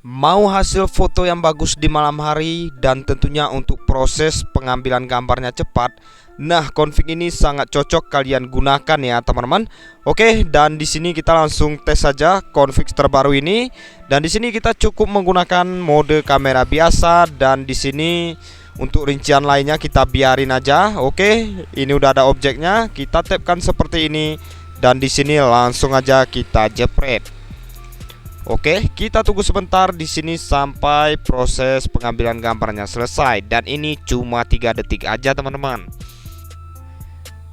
Mau hasil foto yang bagus di malam hari dan tentunya untuk proses pengambilan gambarnya cepat. Nah, config ini sangat cocok kalian gunakan ya, teman-teman. Oke, dan di sini kita langsung tes saja config terbaru ini. Dan di sini kita cukup menggunakan mode kamera biasa dan di sini untuk rincian lainnya kita biarin aja. Oke, ini udah ada objeknya. Kita tapkan seperti ini dan di sini langsung aja kita jepret. Oke, kita tunggu sebentar di sini sampai proses pengambilan gambarnya selesai dan ini cuma 3 detik aja, teman-teman.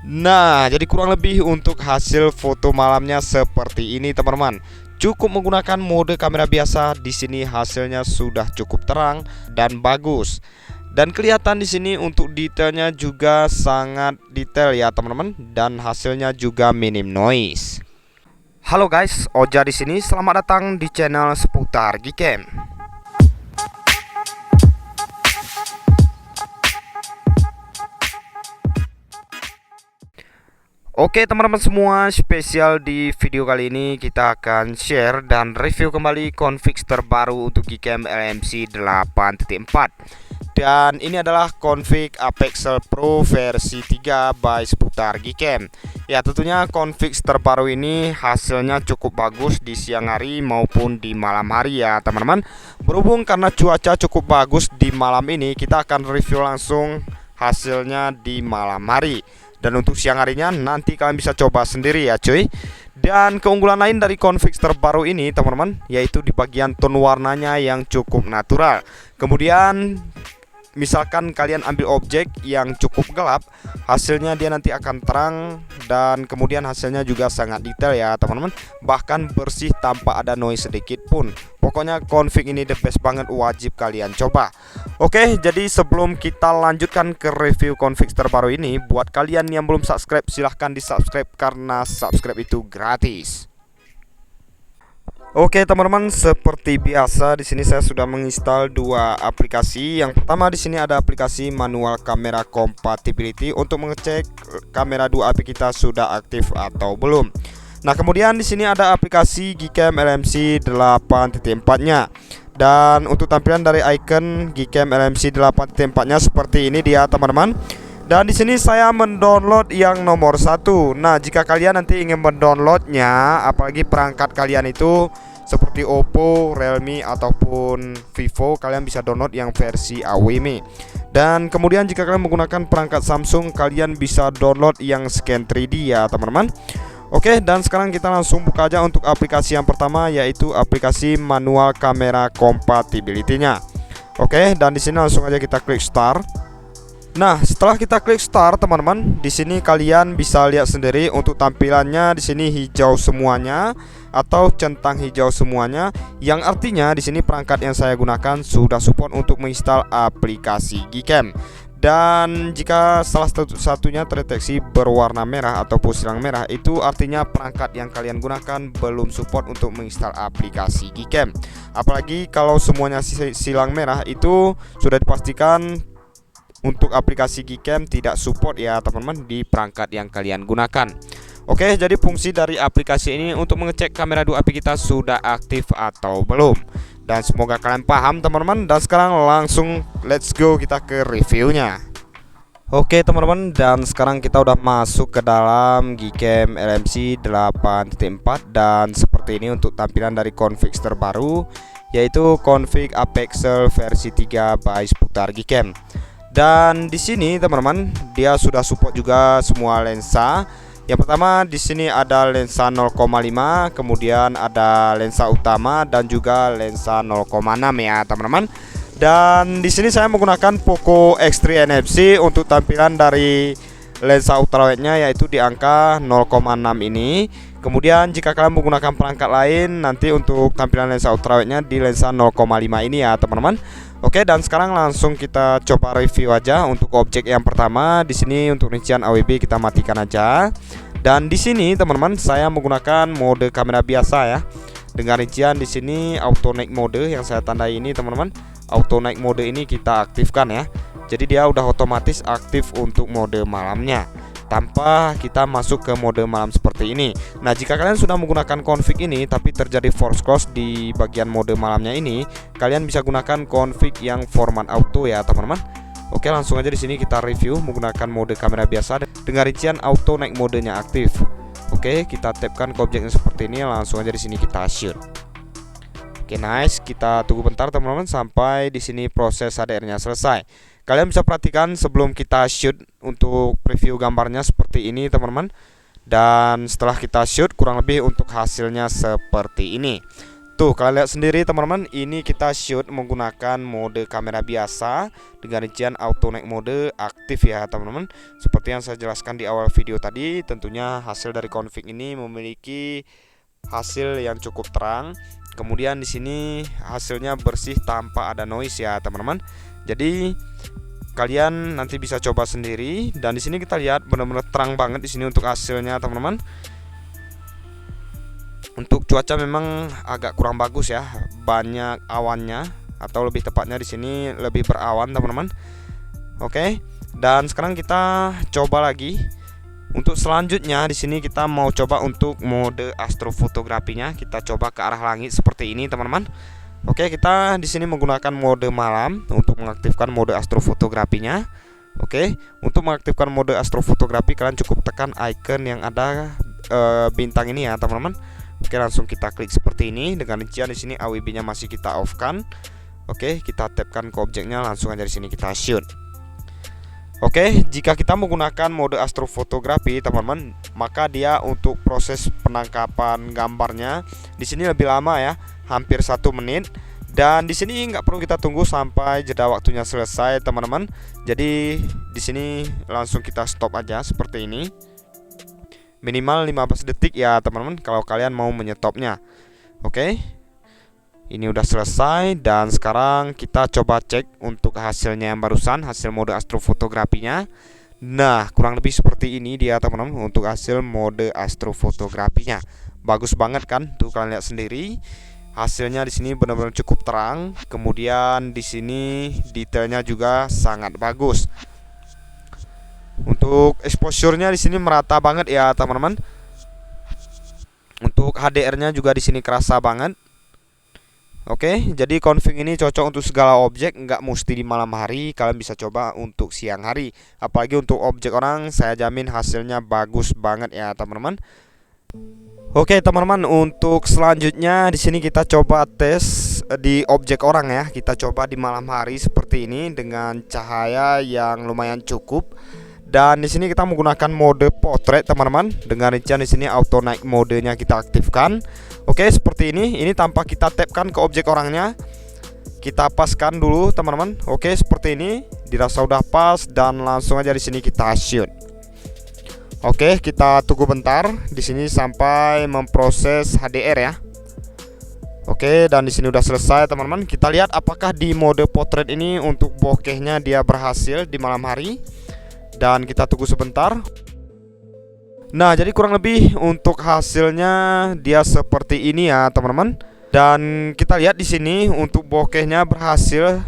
Nah, jadi kurang lebih untuk hasil foto malamnya seperti ini, teman-teman. Cukup menggunakan mode kamera biasa, di sini hasilnya sudah cukup terang dan bagus. Dan kelihatan di sini untuk detailnya juga sangat detail ya, teman-teman, dan hasilnya juga minim noise. Halo guys, Oja di sini. Selamat datang di channel seputar Gcam. Oke teman-teman semua, spesial di video kali ini kita akan share dan review kembali config terbaru untuk Gcam LMC 8.4. Dan ini adalah config Apexel Pro versi 3 by seputar Gcam. Ya, tentunya config terbaru ini hasilnya cukup bagus di siang hari maupun di malam hari ya teman-teman. Berhubung karena cuaca cukup bagus di malam ini, kita akan review langsung hasilnya di malam hari. Dan untuk siang harinya nanti kalian bisa coba sendiri ya cuy. Dan keunggulan lain dari config terbaru ini teman-teman, yaitu di bagian tone warnanya yang cukup natural. Kemudian misalkan kalian ambil objek yang cukup gelap, hasilnya dia nanti akan terang dan kemudian hasilnya juga sangat detail ya teman-teman. Bahkan bersih tanpa ada noise sedikit pun. Pokoknya config ini the best banget, wajib kalian coba. Oke, jadi sebelum kita lanjutkan ke review config terbaru ini, buat kalian yang belum subscribe silahkan di subscribe karena subscribe itu gratis. Oke teman-teman, seperti biasa di sini saya sudah menginstal dua aplikasi. Yang pertama di sini ada aplikasi manual kamera compatibility untuk mengecek kamera 2 HP kita sudah aktif atau belum. Nah, kemudian di sini ada aplikasi Gcam LMC 8.4-nya. Dan untuk tampilan dari icon Gcam LMC 8.4-nya seperti ini dia teman-teman. Dan di sini saya mendownload yang nomor 1. Nah, jika kalian nanti ingin mendownloadnya, apalagi perangkat kalian itu seperti Oppo, Realme ataupun Vivo, kalian bisa download yang versi AWM. Dan kemudian jika kalian menggunakan perangkat Samsung, kalian bisa download yang scan 3D ya teman-teman. Oke, dan sekarang kita langsung buka aja untuk aplikasi yang pertama, yaitu aplikasi manual kamera compatibility-nya. Oke, dan di sini langsung aja kita klik start. Nah, setelah kita klik start teman-teman, di sini kalian bisa lihat sendiri untuk tampilannya. Di sini hijau semuanya atau centang hijau semuanya, yang artinya di sini perangkat yang saya gunakan sudah support untuk menginstal aplikasi Gcam. Dan jika salah satunya terdeteksi berwarna merah ataupun silang merah, itu artinya perangkat yang kalian gunakan belum support untuk menginstal aplikasi Gcam. Apalagi kalau semuanya silang merah, itu sudah dipastikan untuk aplikasi Gcam tidak support ya teman-teman di perangkat yang kalian gunakan. Oke, jadi fungsi dari aplikasi ini untuk mengecek kamera 2 HP kita sudah aktif atau belum. Dan semoga kalian paham teman-teman. Dan sekarang langsung let's go kita ke reviewnya. Oke teman-teman, dan sekarang kita udah masuk ke dalam Gcam LMC 8.4. Dan seperti ini untuk tampilan dari config terbaru, yaitu config Apexel versi 3 by seputar Gcam. Dan di sini teman-teman, dia sudah support juga semua lensa. Yang pertama di sini ada lensa 0,5, kemudian ada lensa utama dan juga lensa 0,6 ya teman-teman. Dan di sini saya menggunakan Poco X3 NFC untuk tampilan dari lensa ultrawide-nya, yaitu di angka 0,6 ini. Kemudian jika kalian menggunakan perangkat lain, nanti untuk tampilan lensa ultrawide-nya di lensa 0,5 ini ya teman-teman. Oke, dan sekarang langsung kita coba review aja untuk objek yang pertama. Di sini untuk rincian AWB kita matikan aja. Dan di sini teman-teman, saya menggunakan mode kamera biasa ya. Dengan rincian di sini auto night mode yang saya tandai ini teman-teman. Auto night mode ini kita aktifkan ya. Jadi dia udah otomatis aktif untuk mode malamnya. tanpa kita masuk ke mode malam seperti ini. Nah, jika kalian sudah menggunakan config ini tapi terjadi force close di bagian mode malamnya ini, kalian bisa gunakan config yang format auto ya teman-teman. Oke, langsung aja di sini kita review menggunakan mode kamera biasa dengan rincian auto night modenya aktif. Oke, kita tapkan ke objeknya seperti ini, langsung aja di sini kita shoot. Oke, nice. Kita tunggu bentar teman-teman sampai di sini proses HDR-nya selesai. Kalian bisa perhatikan sebelum kita shoot untuk preview gambarnya seperti ini teman-teman. Dan setelah kita shoot kurang lebih untuk hasilnya seperti ini. Tuh, kalian lihat sendiri teman-teman, ini kita shoot menggunakan mode kamera biasa dengan rincian auto night mode aktif ya teman-teman. Seperti yang saya jelaskan di awal video tadi, tentunya hasil dari config ini memiliki hasil yang cukup terang. Kemudian di sini hasilnya bersih tanpa ada noise ya teman-teman. Jadi kalian nanti bisa coba sendiri. Dan di sini kita lihat benar-benar terang banget di sini untuk hasilnya teman-teman. Untuk cuaca memang agak kurang bagus ya, banyak awannya, atau lebih tepatnya di sini lebih berawan teman-teman. Oke, dan sekarang kita coba lagi. Untuk selanjutnya di sini kita mau coba untuk mode astrofotografinya. Kita coba ke arah langit seperti ini teman-teman. Oke, kita di sini menggunakan mode malam untuk mengaktifkan mode astrofotografinya. Oke, untuk mengaktifkan mode astrofotografi kalian cukup tekan icon yang ada bintang ini ya teman-teman. Oke, langsung kita klik seperti ini dengan rincian di sini AWB-nya masih kita off-kan. Oke, kita tapkan ke objeknya, langsung aja di sini kita shoot. Oke, jika kita menggunakan mode astrofotografi teman-teman, maka dia untuk proses penangkapan gambarnya di sini lebih lama ya, hampir 1 menit. Dan di sini nggak perlu kita tunggu sampai jeda waktunya selesai teman-teman. Jadi di sini langsung kita stop aja seperti ini. Minimal 15 detik ya teman-teman kalau kalian mau menyetopnya. Oke, ini udah selesai dan sekarang kita coba cek untuk hasilnya yang barusan, hasil mode astrofotografinya. Nah, kurang lebih seperti ini dia teman-teman untuk hasil mode astrofotografinya. Bagus banget kan? Tuh kalian lihat sendiri. Hasilnya di sini benar-benar cukup terang. Kemudian di sini detailnya juga sangat bagus. Untuk exposure-nya di sini merata banget ya teman-teman. Untuk HDR-nya juga di sini kerasa banget. Oke, jadi config ini cocok untuk segala objek, nggak mesti di malam hari, kalian bisa coba untuk siang hari. Apalagi untuk objek orang, saya jamin hasilnya bagus banget ya teman-teman. Oke teman-teman, untuk selanjutnya di sini kita coba tes di objek orang ya. Kita coba di malam hari seperti ini dengan cahaya yang lumayan cukup. Dan di sini kita menggunakan mode portrait teman-teman dengan rincian di sini auto night modenya kita aktifkan. Oke, seperti ini. Ini tanpa kita tapkan ke objek orangnya. Kita paskan dulu teman-teman. Oke, seperti ini. Dirasa udah pas dan langsung aja di sini kita shoot. Oke, kita tunggu bentar di sini sampai memproses HDR ya. Oke, dan di sini udah selesai teman-teman. Kita lihat apakah di mode portrait ini untuk bokehnya dia berhasil di malam hari. Dan kita tunggu sebentar. Nah, jadi kurang lebih untuk hasilnya dia seperti ini ya teman-teman. Dan kita lihat di sini untuk bokehnya berhasil.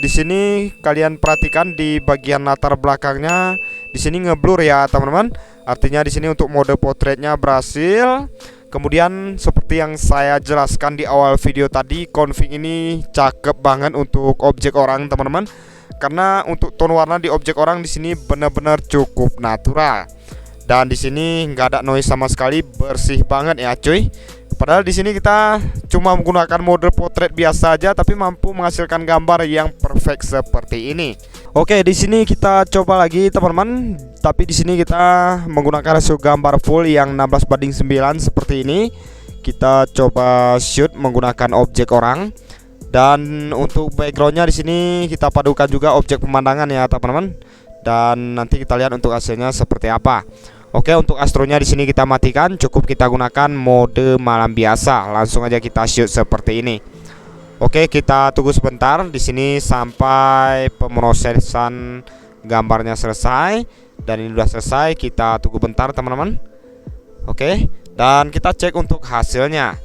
Di sini kalian perhatikan di bagian latar belakangnya di sini ngeblur ya teman-teman. Artinya di sini untuk mode portraitnya berhasil. Kemudian seperti yang saya jelaskan di awal video tadi, config ini cakep banget untuk objek orang teman-teman. Karena untuk tone warna di objek orang di sini benar-benar cukup natural. Dan di sini nggak ada noise sama sekali, bersih banget ya cuy. Padahal di sini kita cuma menggunakan mode portrait biasa aja tapi mampu menghasilkan gambar yang perfect seperti ini. Oke, di sini kita coba lagi teman-teman. Tapi di sini kita menggunakan rasio gambar full yang 16:9 seperti ini. Kita coba shoot menggunakan objek orang. Dan untuk backgroundnya di sini kita padukan juga objek pemandangan ya teman-teman. Dan nanti kita lihat untuk hasilnya seperti apa. Oke, untuk astronya di sini kita matikan. Cukup kita gunakan mode malam biasa. Langsung aja kita shoot seperti ini. Oke, kita tunggu sebentar di sini sampai pemrosesan gambarnya selesai. Dan ini sudah selesai. Kita tunggu bentar teman-teman. Oke, dan kita cek untuk hasilnya.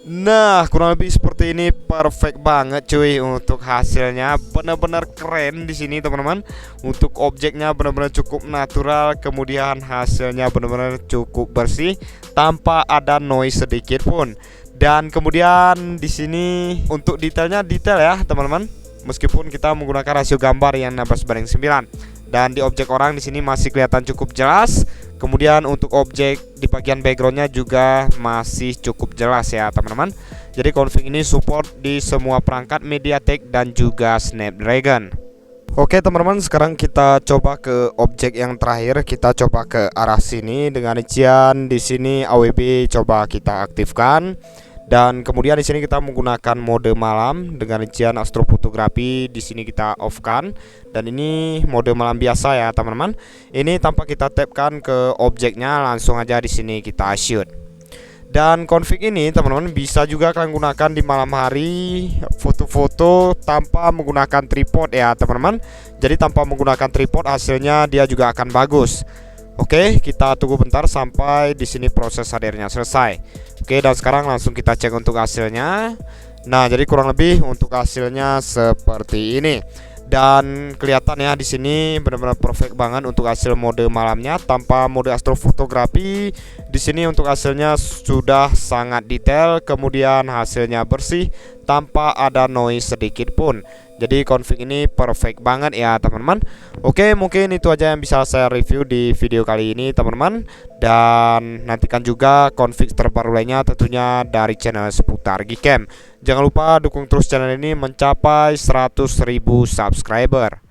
Nah, kurang lebih seperti ini, perfect banget cuy untuk hasilnya. Benar-benar keren di sini teman-teman. Untuk objeknya benar-benar cukup natural, kemudian hasilnya benar-benar cukup bersih tanpa ada noise sedikit pun. Dan kemudian di sini untuk detailnya detail ya teman-teman. Meskipun kita menggunakan rasio gambar yang 16:9. Dan di objek orang di sini masih kelihatan cukup jelas. Kemudian untuk objek di bagian backgroundnya juga masih cukup jelas ya teman-teman. Jadi config ini support di semua perangkat MediaTek dan juga Snapdragon. Oke teman-teman, sekarang kita coba ke objek yang terakhir. Kita coba ke arah sini dengan rincian di sini AWB coba kita aktifkan. Dan kemudian di sini kita menggunakan mode malam dengan rincian astrofotografi di sini kita off kan. Dan ini mode malam biasa ya teman-teman. Ini tanpa kita tapkan ke objeknya, langsung aja di sini kita shoot. Dan config ini teman-teman bisa juga kalian gunakan di malam hari, foto-foto tanpa menggunakan tripod ya teman-teman. Jadi tanpa menggunakan tripod hasilnya dia juga akan bagus. Oke, kita tunggu bentar sampai di sini proses hadirnya selesai. Oke, dan sekarang langsung kita cek untuk hasilnya. Nah, jadi kurang lebih untuk hasilnya seperti ini. Dan kelihatan ya di sini benar-benar perfect banget untuk hasil mode malamnya tanpa mode astrofotografi. Di sini untuk hasilnya sudah sangat detail, kemudian hasilnya bersih tanpa ada noise sedikit pun. Jadi config ini perfect banget ya teman-teman. Oke, mungkin itu aja yang bisa saya review di video kali ini teman-teman. Dan nantikan juga config terbaru lainnya tentunya dari channel seputar Gcam. Jangan lupa dukung terus channel ini mencapai 100.000 subscriber.